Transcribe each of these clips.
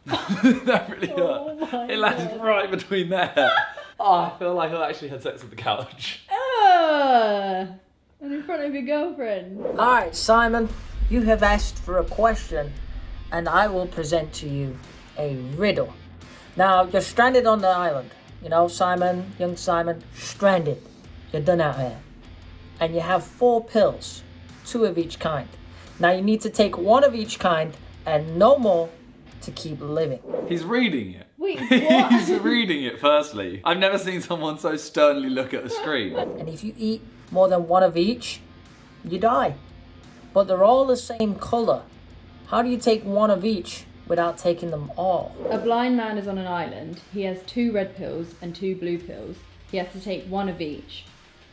That really hurt. Oh It landed right between there. Oh, I feel like I actually had sex with the couch. And in front of your girlfriend. Alright, Simon, you have asked for a question, and I will present to you a riddle. Now, you're stranded on the island. You know, Simon, young Simon, stranded. You're done out here. And you have 4 pills, 2 of each kind. Now, you need to take 1 of each kind and no more to keep living. He's reading it. Wait, what? He's reading it, firstly. I've never seen someone so sternly look at the screen. And if you eat more than 1 of each, you die. But they're all the same color. How do you take 1 of each without taking them all? A blind man is on an island. He has 2 red pills and 2 blue pills. He has to take 1 of each.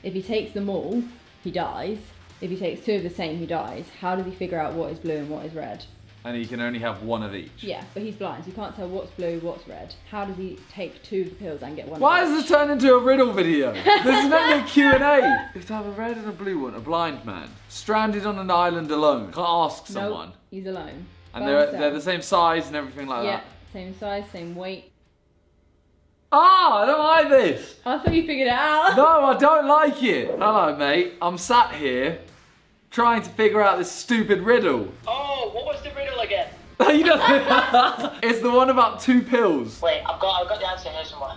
If he takes them all, he dies. If he takes 2 of the same, he dies. How does he figure out what is blue and what is red? And he can only have 1 of each. Yeah, but he's blind, so you can't tell what's blue, what's red. How does he take 2 of the pills and get 1 Why of has each? this turned into a riddle video? This is meant to be a Q&A. You have to have a red and a blue one, a blind man. Stranded on an island alone. Can't ask someone. Nope, he's alone. And By they're himself. the same size and everything like Yeah, that. same size, same weight. Ah, I don't like this. I thought you figured it out. No, I don't like it. Hello, mate. I'm sat here trying to figure out this stupid riddle. Oh, what was the riddle again? You know, it's the one about 2 pills. Wait, I've got the answer here somewhere.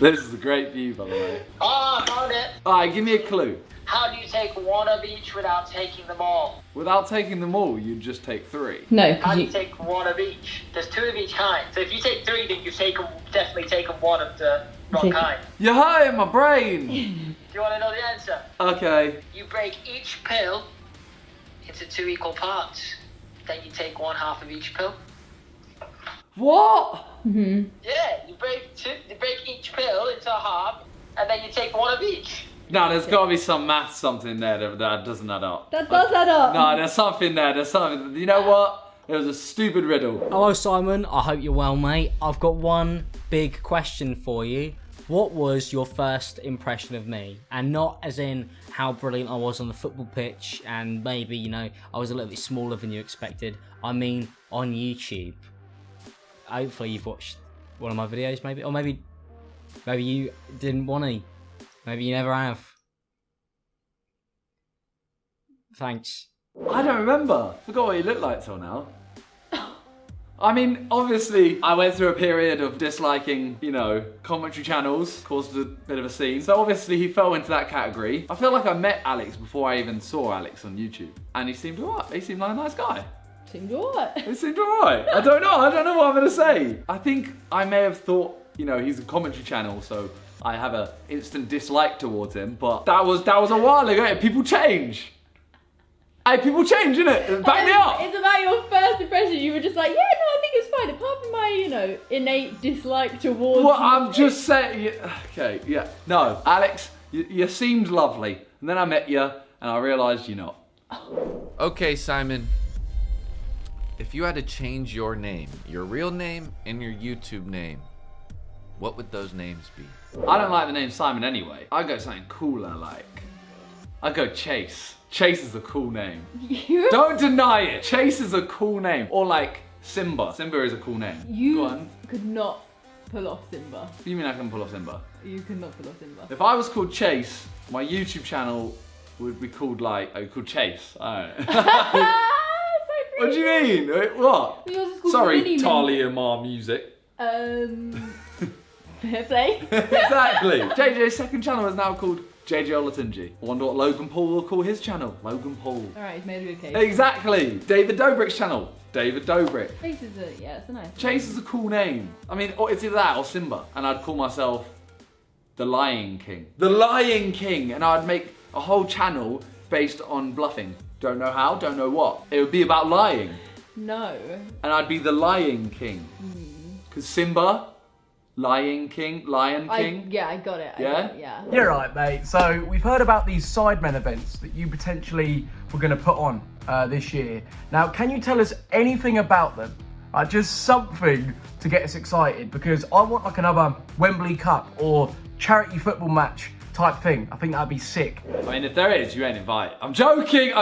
This is a great view, by the way. Oh, I found it. Alright, give me a clue. How do you take 1 of each without taking them all? Without taking them all, you'd just take 3. No, How because do you... you take 1 of each? There's 2 of each kind. So if you take 3, then you've definitely taken 1 of the wrong Okay. kind. You're hurting my brain. Do you want to know the answer? Okay. You break each pill into 2 equal parts. Then you take 1/2 of each pill. What? Yeah, you break each pill into a half, and then you take 1 of each. No, there's got to be some math something there that doesn't add up. That does add up. No, there's something there. There's something. You know what? It was a stupid riddle. Hello Simon, I hope you're well mate. I've got one big question for you. What was your first impression of me? And not as in how brilliant I was on the football pitch and maybe, you know, I was a little bit smaller than you expected. I mean on YouTube. Hopefully you've watched one of my videos maybe, or maybe you didn't want to. Maybe you never have. Thanks. I don't remember. Forgot what he looked like till now. I mean, obviously, I went through a period of disliking, you know, commentary channels, caused a bit of a scene. So obviously he fell into that category. I feel like I met Alex before I even saw Alex on YouTube. And he seemed alright. He seemed like a nice guy. Seemed alright. He seemed alright. I don't know what I'm gonna say. I think I may have thought, you know, he's a commentary channel, so I have an instant dislike towards him, but that was a while ago. People change. Hey, people change, innit? Back me up. It's about your first impression. You were just like, yeah, no, I think it's fine. Apart from my, you know, innate dislike towards. Well, I'm just saying. Okay, yeah. No, Alex, you seemed lovely, and then I met you, and I realised you're not. Okay, Simon. If you had to change your name, your real name and your YouTube name, what would those names be? I don't like the name Simon anyway. I go something cooler, like I go Chase. Chase is a cool name. You, Don't deny it. Chase is a cool name. Or like Simba. Simba is a cool name. Go you on. could not pull off Simba. What do you mean I can pull off Simba? You could not pull off Simba. If I was called Chase, my YouTube channel would be called called Chase. I don't know. What do you mean? What? Yours is called Sorry, Miniminter. Talia Ma Music. Fair play. Exactly. JJ's second channel is now called JJ Olatunji. I wonder what Logan Paul will call his channel. Logan Paul. Alright, he's made a good case. Exactly. David Dobrik's channel. David Dobrik. Chase is a, yeah, it's a nice. Chase is a cool name. I mean, it's either that or Simba. And I'd call myself the Lion King. The Lion King. And I'd make a whole channel based on bluffing. Don't know how, don't know what. It would be about lying. No. And I'd be the Lion King. Because Simba, Lion King. Yeah, I got it. I Yeah? got it, yeah. You're right, mate. So we've heard about these Sidemen events that you potentially were going to put on this year. Now, can you tell us anything about them? Just something to get us excited, because I want like another Wembley Cup or charity football match type thing. I think that'd be sick. I mean, if there is, you ain't invited. I'm joking. It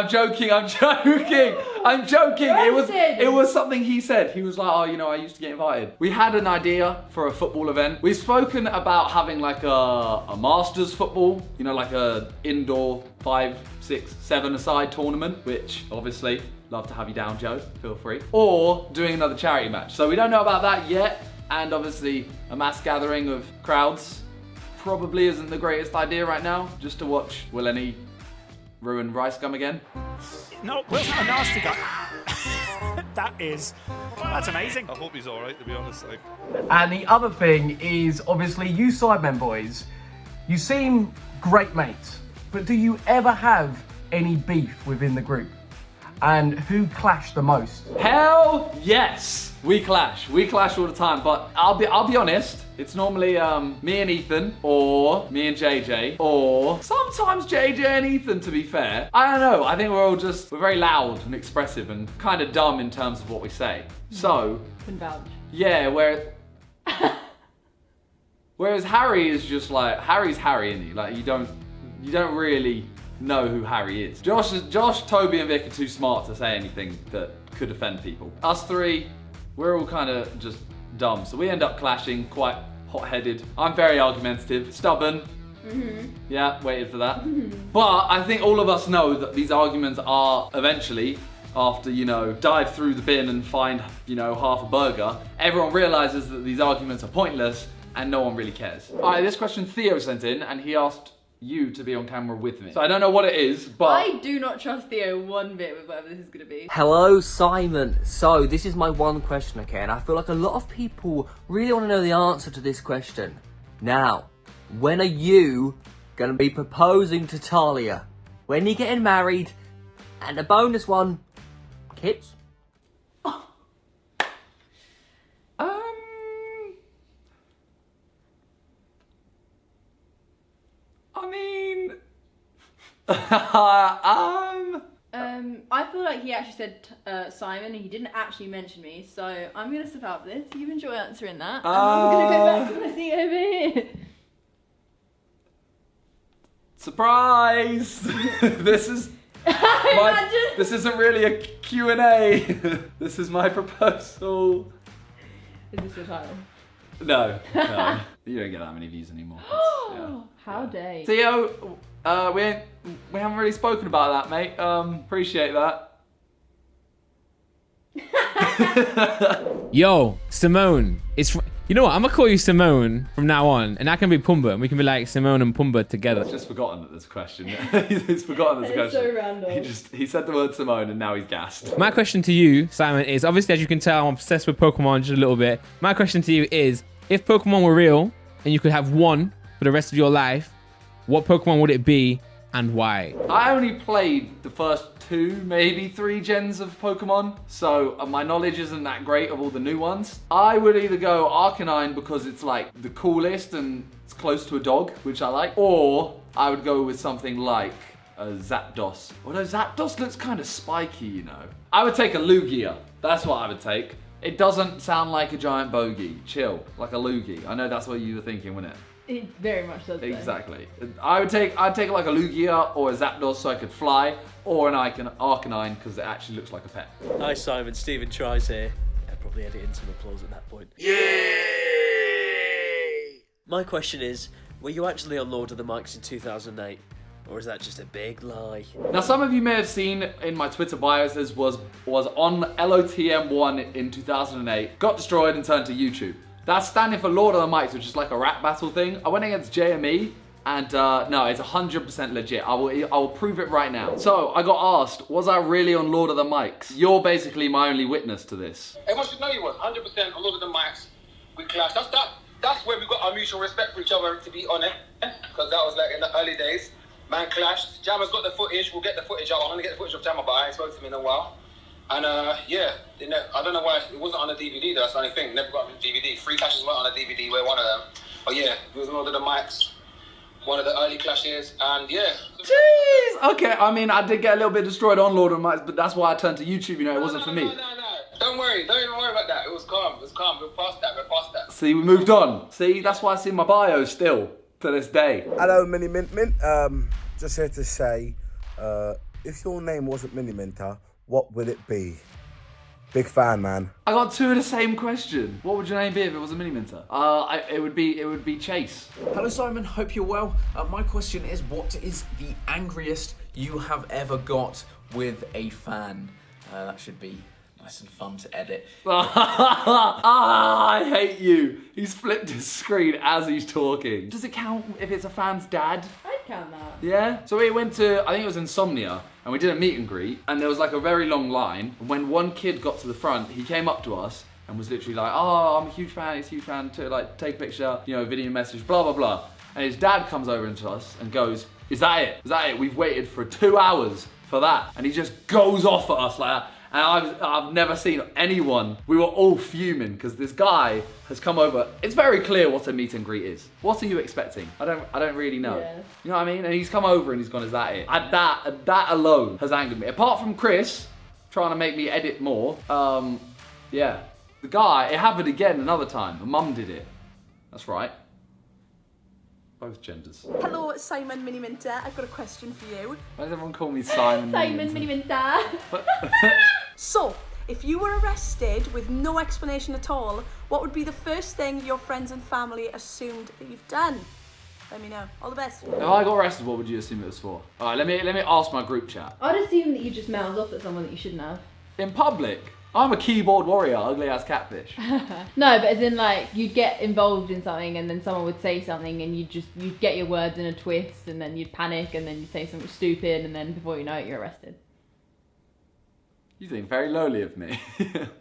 was something he said. He was like, oh, you know, I used to get invited. We had an idea for a football event. We've spoken about having like a Masters football, you know, like a indoor 5, 6, 7-a-side tournament, which obviously love to have you down, Joe. Feel free. Or doing another charity match. So we don't know about that yet. And obviously a mass gathering of crowds probably isn't the greatest idea right now, just to watch Will Any ruin Rice Gum again. No, Will's not a nasty guy. That's amazing. I hope he's alright, to be honest. Like. And the other thing is, obviously, you Sidemen boys, you seem great mates, but do you ever have any beef within the group? And who clashed the most? Hell yes! We clash all the time, but I'll be honest, it's normally me and Ethan, or me and JJ, or sometimes JJ and Ethan, to be fair. I don't know, I think we're very loud and expressive and kind of dumb in terms of what we say. So, Can vouch. yeah, whereas Harry is just like, Harry's Harry, isn't he? Like, you don't really know who Harry is. Josh, Toby and Vic are too smart to say anything that could offend people. Us three, we're all kind of just dumb, so we end up clashing, quite hot-headed. I'm very argumentative, stubborn. Yeah, waited for that. But I think all of us know that these arguments are eventually, after, you know, dive through the bin and find, you know, half a burger, everyone realizes that these arguments are pointless and no one really cares. All right, this question Theo sent in, and he asked you to be on camera with me. So I don't know what it is, but I do not trust Theo one bit with whatever this is going to be. Hello, Simon. So, this is my one question, okay? And I feel like a lot of people really want to know the answer to this question. Now, when are you going to be proposing to Talia? When are you getting married? And a bonus one, kids? I mean, I feel like he actually said Simon, and he didn't actually mention me, so I'm gonna step out of this. You enjoy answering that, and I'm gonna go back to my seat over here. surprise! This isn't really a Q&A. This is my proposal. Is this your title? No. You don't get that many views anymore. How dare you. Theo, we haven't really spoken about that, mate. Appreciate that. Yo, Simone. You know what? I'm gonna call you Simone from now on, and that can be Pumbaa, and we can be like Simone and Pumbaa together. I've just forgotten that there's a question. He's forgotten there's a question. So random. He said the word Simone, and now he's gassed. My question to you, Simon, is obviously, as you can tell, I'm obsessed with Pokemon just a little bit. My question to you is, if Pokemon were real and you could have one for the rest of your life, what Pokemon would it be and why? I only played the first 2, maybe 3 gens of Pokemon, so my knowledge isn't that great of all the new ones. I would either go Arcanine because it's like the coolest and it's close to a dog, which I like, or I would go with something like a Zapdos. Although Zapdos looks kind of spiky, you know. I would take a Lugia. That's what I would take. It doesn't sound like a giant bogey. Chill, like a Lugia. I know that's what you were thinking, wasn't it? It very much does. Exactly. I'd take like a Lugia or a Zapdos so I could fly, or an Arcanine because it actually looks like a pet. Hi Simon, Stephen tries here. I'd probably edit in some applause at that point. Yay! My question is, were you actually on Lord of the Mics in 2008? Or is that just a big lie? Now, some of you may have seen in my Twitter bios this was on LOTM1 in 2008, got destroyed and turned to YouTube. That's standing for Lord of the Mics, which is like a rap battle thing. I went against JME, and no, it's 100% legit. I will prove it right now. So, I got asked, was I really on Lord of the Mics? You're basically my only witness to this. Everyone should know you was 100% on Lord of the Mics. We clashed. That's where we got our mutual respect for each other, to be honest, because that was like in the early days. Man clashed. Jammer's got the footage. We'll get the footage out. I'm gonna get the footage of Jammer, but I ain't spoken to him in a while. And yeah, I don't know why it wasn't on a DVD. That's the only thing. Never got on a DVD. 3 clashes weren't on a DVD. We're one of them. But yeah, it was one of the Mics, one of the early clashes, and yeah. Jeez. Okay, I mean, I did get a little bit destroyed on Lord of the Mics, but that's why I turned to YouTube. You know, it wasn't for me. No. Don't worry. Don't even worry about that. It was calm. We're past that. See, we moved on. See, that's why I see my bio still. to this day. Hello, Mint. Just here to say, if your name wasn't Miniminter, what would it be? Big fan, man. I got two of the same question. What would your name be if it was a Miniminter? It would be Chase. Hello Simon, hope you're well. My question is, what is the angriest you have ever got with a fan? That should be nice and fun to edit. I hate you. He's flipped his screen as he's talking. Does it count if it's a fan's dad? I'd count that. Yeah. So we went to, I think it was Insomnia, and we did a meet and greet, and there was like a very long line. When one kid got to the front, he came up to us and was literally like, "Oh, I'm a huge fan. He's a huge fan. To like take a picture, video message, blah blah blah." And his dad comes over into us and goes, "Is that it? Is that it? We've waited for 2 hours for that." And he just goes off at us like that. And I've never seen anyone. We were all fuming because this guy has come over. It's very clear what a meet and greet is. What are you expecting? I don't really know. Yeah. You know what I mean? And he's come over and he's gone, "Is that it?" That alone has angered me. Apart from Chris trying to make me edit more. Yeah. The guy, it happened again another time. My mum did it. That's right. Both genders. Hello, Simon Miniminter. I've got a question for you. Why does everyone call me Simon? Simon Miniminter. So, if you were arrested with no explanation at all, what would be the first thing your friends and family assumed that you've done? Let me know. All the best. If I got arrested, what would you assume it was for? All right, let me ask my group chat. I'd assume that you just mouthed off at someone that you shouldn't have. In public? I'm a keyboard warrior, ugly ass catfish. No, but as in like, you'd get involved in something and then someone would say something and you'd get your words in a twist and then you'd panic and then you'd say something stupid and then before you know it, you're arrested. You think very lowly of me.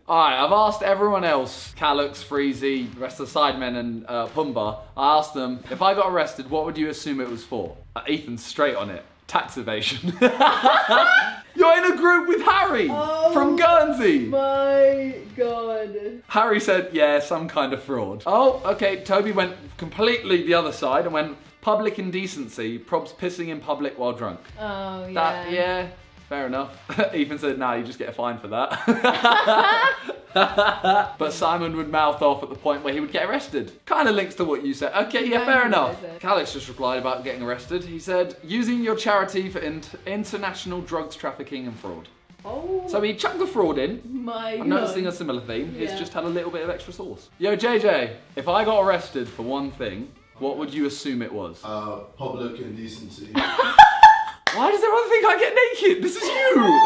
Alright, I've asked everyone else, Calux, Freezy, the rest of the Sidemen and Pumbaa, I asked them, if I got arrested, what would you assume it was for? Ethan's straight on it. Tax evasion. You're in a group with Harry from Guernsey. My God. Harry said, yeah, some kind of fraud. Oh, okay, Toby went completely the other side and went public indecency, probs pissing in public while drunk. Oh, yeah. Yeah, fair enough. Ethan said, nah, you just get a fine for that. But Simon would mouth off at the point where he would get arrested. Kind of links to what you said. Okay, yeah, fair enough. Calix just replied about getting arrested. He said, using your charity for international drugs trafficking and fraud. Oh. So he chucked the fraud in. I'm noticing a similar theme. Yeah. It's just had a little bit of extra sauce. Yo, JJ, if I got arrested for one thing, what would you assume it was? Public indecency. Why does everyone think I get naked? This is you!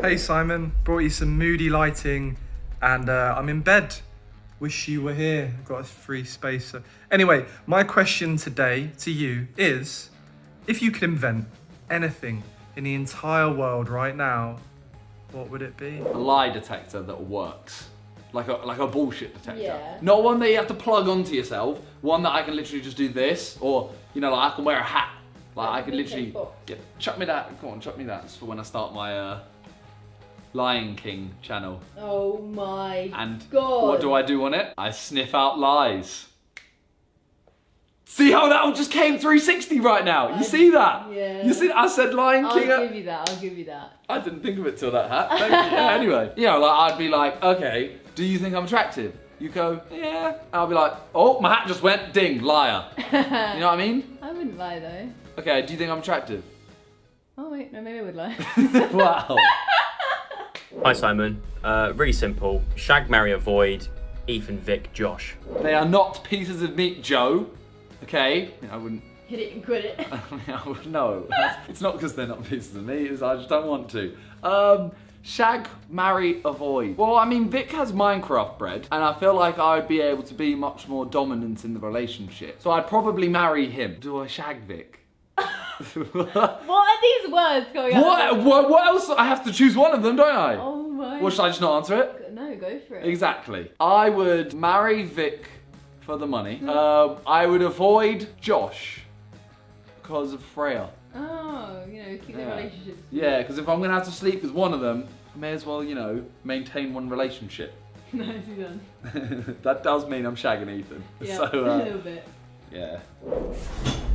Hey Simon, brought you some moody lighting and I'm in bed. Wish you were here, got a free space. Anyway, my question today to you is, if you could invent anything in the entire world right now, what would it be? A lie detector that works. Like a bullshit detector. Yeah. Not one that you have to plug onto yourself, one that I can literally just do this, or, like I can wear a hat. Like I could literally, chuck me that, come on, chuck me that. It's for when I start my Lion King channel. Oh my and God. What do I do on it? I sniff out lies. See how that all just came 360 right now? You see that? Yeah. You see, I said Lion King. I'll give you that. I didn't think of it till that hat. Thank you. Yeah, anyway, I'd be like, okay, do you think I'm attractive? You go, yeah. And I'll be like, oh, my hat just went, ding, liar. You know what I mean? I wouldn't lie though. Okay, do you think I'm attractive? Oh wait, no, maybe I would lie. Wow. Hi Simon, really simple. Shag, marry, avoid, Ethan, Vic, Josh. They are not pieces of meat, Joe. Okay? I wouldn't... Hit it and quit it. No, it's not because they're not pieces of meat, I just don't want to. Shag, marry, avoid. Well, I mean, Vic has Minecraft bread, and I feel like I would be able to be much more dominant in the relationship. So I'd probably marry him. Do I shag Vic? What are these words going on? What else? I have to choose one of them, don't I? Oh my... Or should I just not answer it? No, go for it. Exactly. I would marry Vic for the money. I would avoid Josh because of Freya. Oh, keep the relationships. Yeah, because if I'm going to have to sleep with one of them, I may as well, maintain one relationship. Nicely done. That does mean I'm shagging Ethan. Yeah, so, a little bit. Yeah.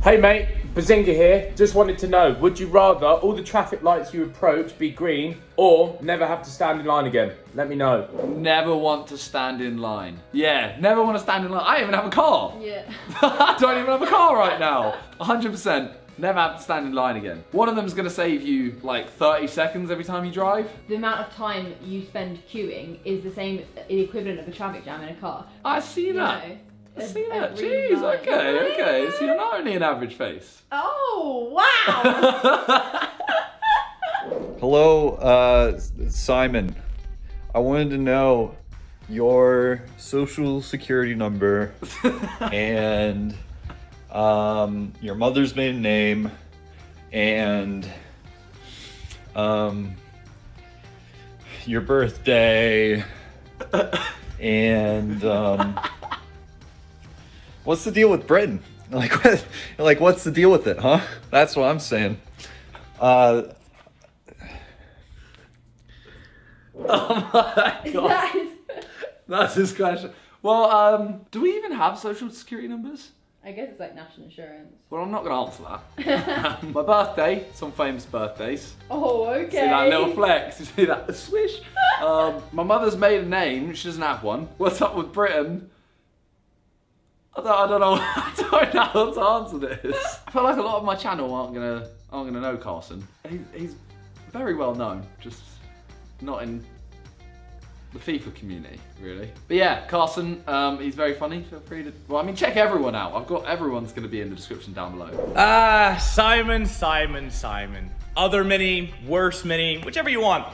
Hey mate, Bazinga here. Just wanted to know, would you rather all the traffic lights you approach be green or never have to stand in line again? Let me know. Never want to stand in line. Yeah, never want to stand in line. I even have a car. Yeah. I don't even have a car right now. 100%. Never have to stand in line again. One of them's gonna save you like 30 seconds every time you drive. The amount of time you spend queuing is the same, the equivalent of a traffic jam in a car. I see that. You know, I see that. every Jeez, night. okay. So you're not only an average face. Oh, wow! Hello, Simon. I wanted to know your social security number and your mother's maiden name and your birthday and what's the deal with Britain? What's the deal with it, huh? That's what I'm saying. Oh my god. That's his question. Well, do we even have social security numbers? I guess it's like national insurance. Well, I'm not going to answer that. My birthday, some famous birthdays. Oh, okay. See that little flex? You see that swish? My mother's maiden name, she doesn't have one. What's up with Britain? I don't know. I don't know how to answer this. I feel like a lot of my channel aren't gonna know Carson. He's very well known, just not in the FIFA community, really. But yeah, Carson, he's very funny. Feel free to, well, I mean, check everyone out. Everyone's gonna be in the description down below. Simon. Other Mini, worse Mini, whichever you want.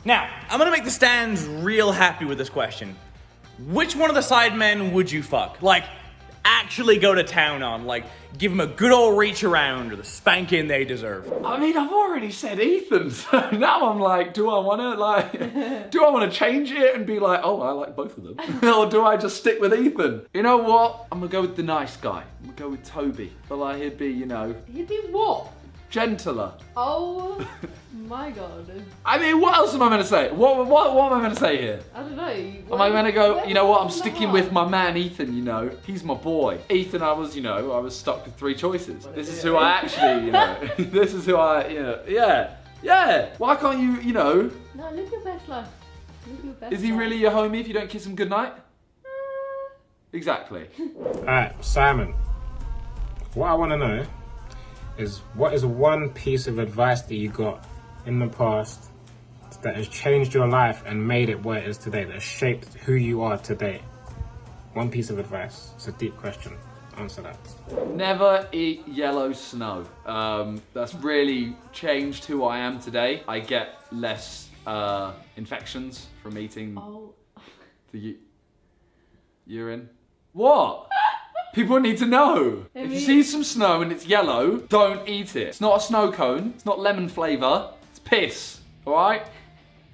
Now, I'm gonna make the stands real happy with this question. Which one of the sidemen would you fuck? Like, actually go to town on, like, give them a good old reach around or the spanking they deserve. I mean, I've already said Ethan, so now I'm like, do I want to change it and be like, oh, I like both of them? Or do I just stick with Ethan? You know what? I'm gonna go with the nice guy. I'm gonna go with Toby. But like, he'd be, you know. He'd be what? Gentler. Oh my god. I mean, what else am I going to say? What am I going to say here? I don't know. Am I going to go, you know what, I'm sticking with my man Ethan, you know. He's my boy. Ethan, I was stuck with 3 choices. This is who I actually, you know. This is who I, you know, yeah. Why can't you, you know. No, live your best life. Live your best Is he life. really your homie if you don't kiss him goodnight? Exactly. Alright, Simon. What I want to know is, what is one piece of advice that you got in the past that has changed your life and made it where it is today, that has shaped who you are today? One piece of advice. It's a deep question. Answer that. Never eat yellow snow. That's really changed who I am today. I get less infections from eating the urine. What? People need to know. If you see some snow and it's yellow, don't eat it. It's not a snow cone. It's not lemon flavour. It's piss. All right?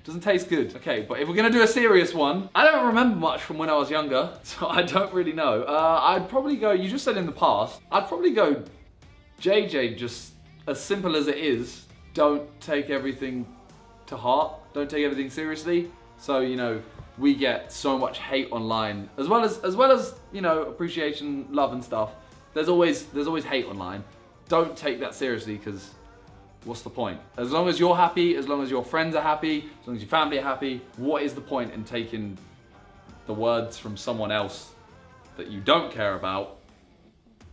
Doesn't taste good. Okay, but if we're gonna do a serious one, I don't remember much from when I was younger, so I don't really know. I'd probably go, you just said in the past, I'd probably go JJ, just as simple as it is. Don't take everything to heart. Don't take everything seriously. So, you know, we get so much hate online, as well as you know, appreciation, love and stuff. There's always hate online. Don't take that seriously, because what's the point? As long as you're happy, as long as your friends are happy, as long as your family are happy, what is the point in taking the words from someone else that you don't care about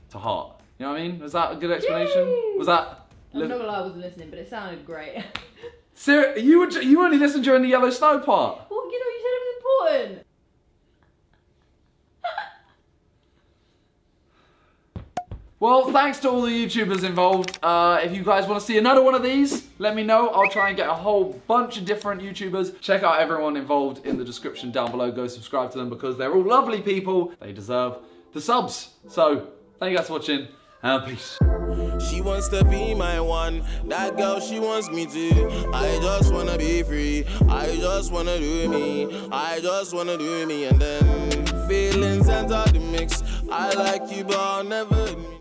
to heart? You know what I mean? Was that a good explanation? Yay! Was that? I'm not gonna lie, I wasn't listening, but it sounded great. You only listened during the yellow snow part. Well, you know, you said it was important. Well, thanks to all the YouTubers involved. If you guys want to see another one of these, let me know. I'll try and get a whole bunch of different YouTubers. Check out everyone involved in the description down below. Go subscribe to them because they're all lovely people. They deserve the subs. So, thank you guys for watching, and peace. She wants to be my one. That girl, she wants me to. I just wanna be free. I just wanna do me. I just wanna do me. And then feelings enter the mix. I like you, but I'll never.